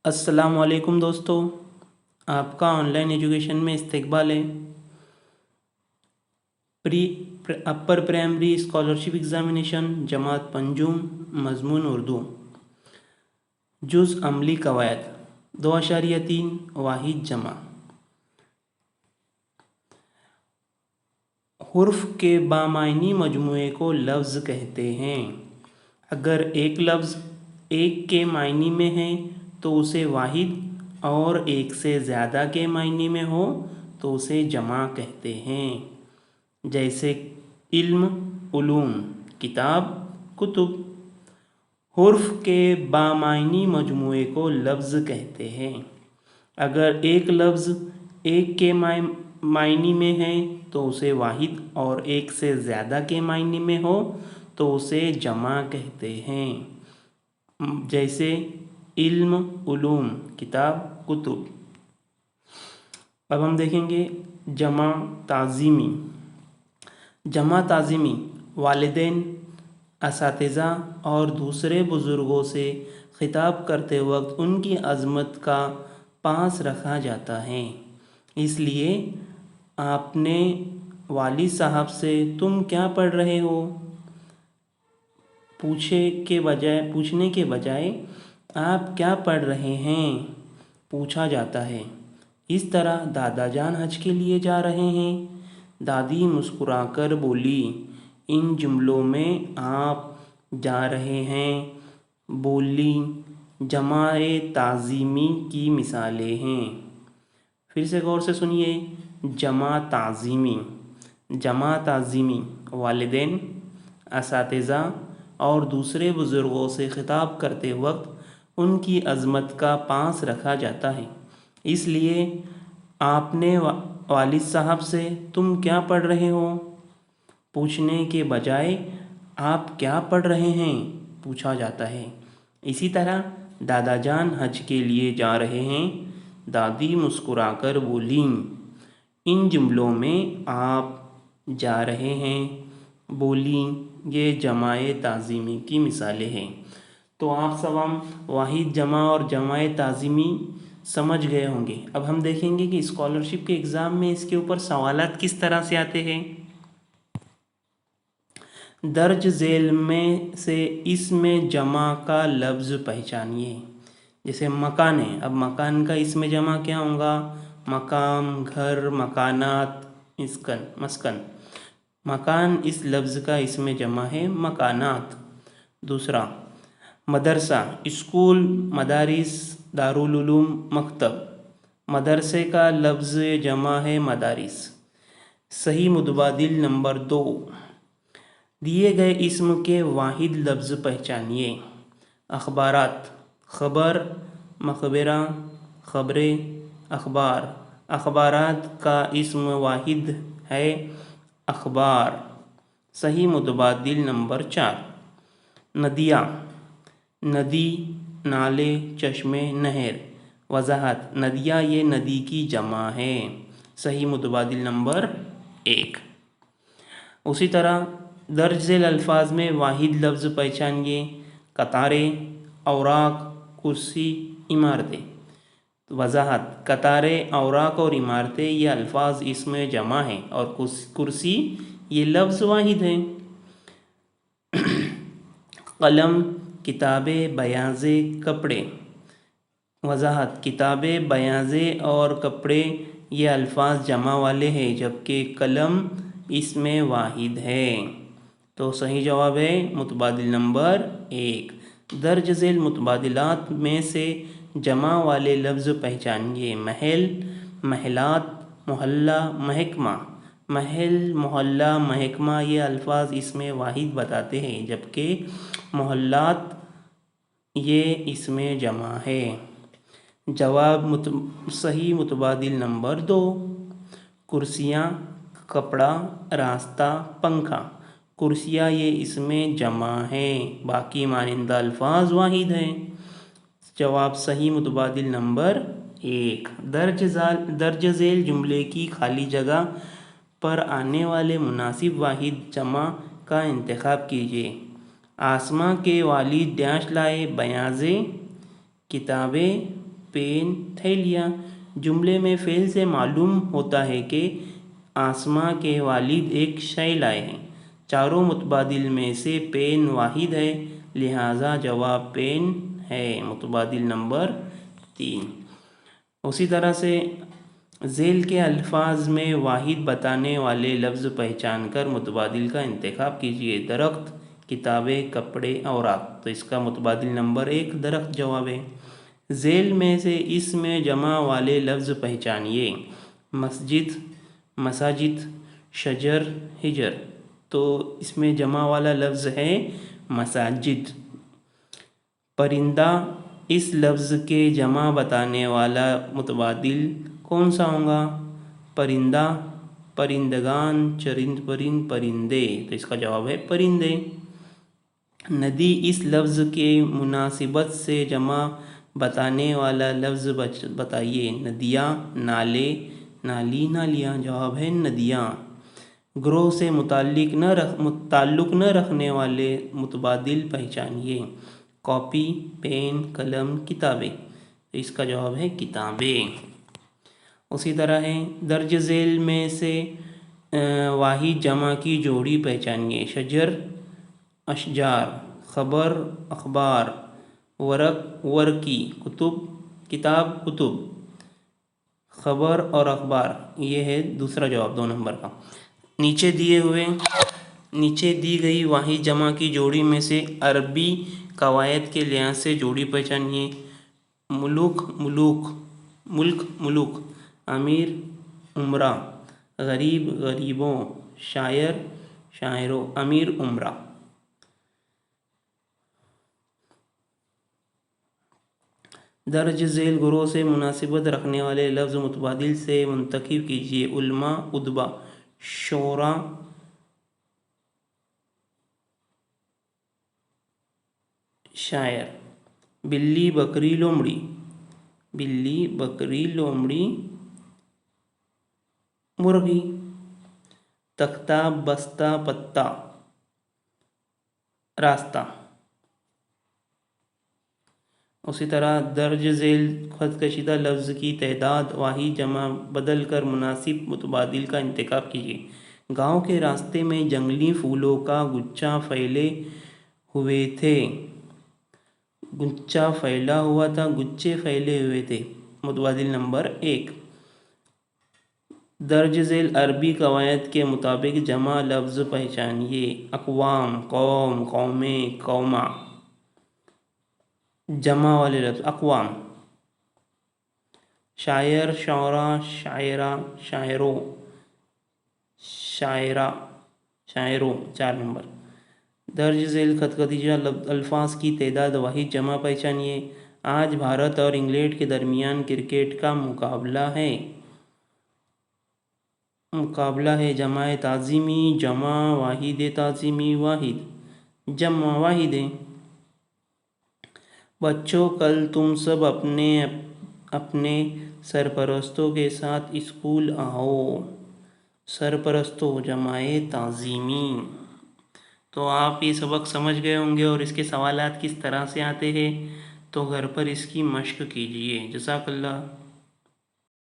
अस्सलाम वालेकुम दोस्तों, आपका ऑनलाइन एजुकेशन में इस्तकबाल है। Pre upper primary scholarship examination जमात पंजुम मज़मून उर्दू जुज़ अमली कवायद 2.3 वाहिद जमा। हुर्फ के बामायनी मजमूए को लफ्ज़ कहते हैं। अगर एक लफ्ज़ एक के मायने में है तो उसे वाहिद और एक से ज़्यादा के मायने में हो तो उसे जमा कहते हैं। जैसे इल्म, उलूम, किताब, कुतुब। हुर्फ के बामायनी मजमूए को लफ्ज़ कहते हैं। अगर एक लफ्ज़ एक के मायने में है तो उसे वाहिद और एक से ज़्यादा के मायने में हो तो उसे जमा कहते हैं। जैसे इल्म, उलूम, किताब, कुतुब। अब हम देखेंगे जमा ताज़ीमी। जमा ताज़ीमी वालिदैन, असातिज़ा और दूसरे बुज़ुर्गों से ख़िताब करते वक्त उनकी अज़मत का पास रखा जाता है। इसलिए आपने वालिद साहब से तुम क्या पढ़ रहे हो पूछने के बजाय आप क्या पढ़ रहे हैं पूछा जाता है। इस तरह दादा जान हज के लिए जा रहे हैं। दादी मुस्कुराकर बोली। इन जुमलों में आप जा रहे हैं बोली जमाए ताज़ीमी की मिसालें हैं। फिर से गौर से सुनिए। जमा ताज़ीमी। जमा ताज़ीमी वालिदैन, असातिज़ा और दूसरे बुज़ुर्गों से ख़िताब करते वक्त उनकी अज़मत का पास रखा जाता है। इसलिए आपने वालिद साहब से तुम क्या पढ़ रहे हो पूछने के बजाय आप क्या पढ़ रहे हैं पूछा जाता है। इसी तरह दादा जान हज के लिए जा रहे हैं। दादी मुस्कुराकर बोली। इन जुमलों में आप जा रहे हैं बोली ये जमाए ताज़ीमी की मिसालें हैं। तो आप सब वाहिद जमा और जमाए ताज़ीमी समझ गए होंगे। अब हम देखेंगे कि स्कॉलरशिप के एग्ज़ाम में इसके ऊपर सवालात किस तरह से आते हैं। दर्ज झेल में से इसमें जमा का लफ्ज़ पहचानिए। जैसे मकान है, अब मकान का इसमें जमा क्या होगा? मकाम, घर, मकानात, मस्कन। मकान इस लफ्ज़ का इसमें जमा है मकानात। दूसरा मदरसा, स्कूल, मदारिस, दारुल उलूम, मकतब। मदरसे का लफ्ज़ जमा है मदारिस। सही मुतबादिल नंबर 2। दिए गए इस्म के वाहिद लफ्ज़ पहचानिए। अखबारात, खबर, मखबरा, खबरें, अखबार। अखबारात का इस्म वाहिद है अखबार। सही मुतबादिल नंबर 4। नदियाँ, नदी, नाले, चश्मे, नहर। वजाहत, नदियाँ ये नदी की जमा है। सही मुतबादिल नंबर 1। उसी तरह दर्ज झेल अल्फाज में वाहिद लफ्ज़ पहचानिए। कतारें, औराक, कुर्सी, इमारतें। वजाहत, कतारें, औराक और इमारतें ये अल्फाज इसमें जमा हैं और कुर्सी ये लफ्ज़ वाहिद हैं। कलम, किताबें, बयाज़े, कपड़े। वजाहत, किताबें, बयाज़े और कपड़े ये अल्फाज जमा वाले हैं जबकि कलम इसमें वाहिद है। तो सही जवाब है मुतबादिल नंबर 1। दर्ज झेल मुतबादिलात में से जमा वाले लफ्ज़ पहचानिए। महल, महलात, मोहल्ला, महकमा। महल, मोहल्ला, महकमा ये अल्फाज इसमें वाहिद बताते हैं जबकि मोहल्लात ये इसमें जमा है। जवाब सही मुतबादिल नंबर 2। कुर्सियाँ, कपड़ा, रास्ता, पंखा। कुर्सियाँ ये इसमें जमा है बाकी मानिंदा अल्फाज वाहिद हैं। जवाब सही मुतबादिल नंबर 1। दर्ज झेल जुमले की खाली जगह पर आने वाले मुनासिब वाहिद जमा का इंतखाब कीजिए। आसमां के वालिद डैश लाए, बयाज़े, किताबें, پین تھیلیاں۔ جملے میں فعل سے معلوم ہوتا ہے کہ آسماء کے والد ایک شے لائے ہیں۔ چاروں متبادل میں سے پین واحد ہے، لہٰذا جواب پین ہے، متبادل نمبر 3۔ اسی طرح سے ذیل کے الفاظ میں واحد بتانے والے لفظ پہچان کر متبادل کا انتخاب کیجیے۔ درخت، کتابیں، کپڑے، اوراق، تو اس کا متبادل نمبر 1 درخت جواب ہے۔ ذیل میں سے اس میں جمع والے لفظ پہچانیے۔ مسجد، مساجد، شجر، حجر، تو اس میں جمع والا لفظ ہے مساجد۔ پرندہ، اس لفظ کے جمع بتانے والا متبادل کون سا ہوگا؟ پرندہ، پرندگان، چرند پرند، پرندے، تو اس کا جواب ہے پرندے۔ ندی، اس لفظ کے مناسبت سے جمع بتانے والا لفظ بتائیے۔ ندیاں، نالے، نالی، نالیاں، جواب ہے ندیاں۔ گروہ سے تعلق نہ رکھنے والے متبادل پہچانیے۔ کاپی، پین، قلم، کتابیں، تو اس کا جواب ہے کتابیں۔ اسی طرح ہے درج ذیل میں سے واحد جمع کی جوڑی پہچانیے۔ شجر، اشجار، خبر، اخبار، ورق، ورقی، کتب، کتاب، کتب، خبر اور اخبار، یہ ہے دوسرا جواب 2 نمبر کا۔ نیچے دی گئی واحد جمع کی جوڑی میں سے عربی قواعد کے لحاظ سے جوڑی پہچانیے۔ ملوک، ملوک، ملک، ملوک، امیر، امراء، غریب، غریبوں، شاعر، شاعروں، امیر، امراء۔ درج ذیل گروہ سے مناسبت رکھنے والے لفظ متبادل سے منتخب کیجیے۔ علماء، ادبا، شعراء، شاعر۔ بلی، بکری، لومڑی، بلی، بکری، لومڑی، مرغی۔ تختہ، بستہ، پتہ، راستہ۔ اسی طرح درج ذیل خط کشیدہ لفظ کی تعداد واحد جمع بدل کر مناسب متبادل کا انتخاب کیجیے۔ گاؤں کے راستے میں جنگلی پھولوں کا گچھا پھیلے ہوئے تھے، گچھا پھیلا ہوا تھا، گچھے پھیلے ہوئے تھے، متبادل نمبر 1۔ درج ذیل عربی قواعد کے مطابق جمع لفظ پہچانیے۔ اقوام، قوم، قومیں، قوما، جمع والے لفظ اقوام۔ شاعر، شعراء، شاعرہ، شاعروں، شاعرہ، شاعروں، 4 نمبر۔ درج ذیل خط کشیدہ الفاظ کی تعداد واحد جمع پہچانیے۔ آج بھارت اور انگلینڈ کے درمیان کرکٹ کا مقابلہ ہے۔ جمع تعظیمی، جمع واحد تعظیمی، واحد، جمع واحد ہے۔ بچوں، کل تم سب اپنے سرپرستوں کے ساتھ اسکول آؤ۔ سرپرستوں، جمع تعظیمی۔ تو آپ یہ سبق سمجھ گئے ہوں گے اور اس کے سوالات کس طرح سے آتے ہیں، تو گھر پر اس کی مشق کیجیے۔ جزاک اللہ۔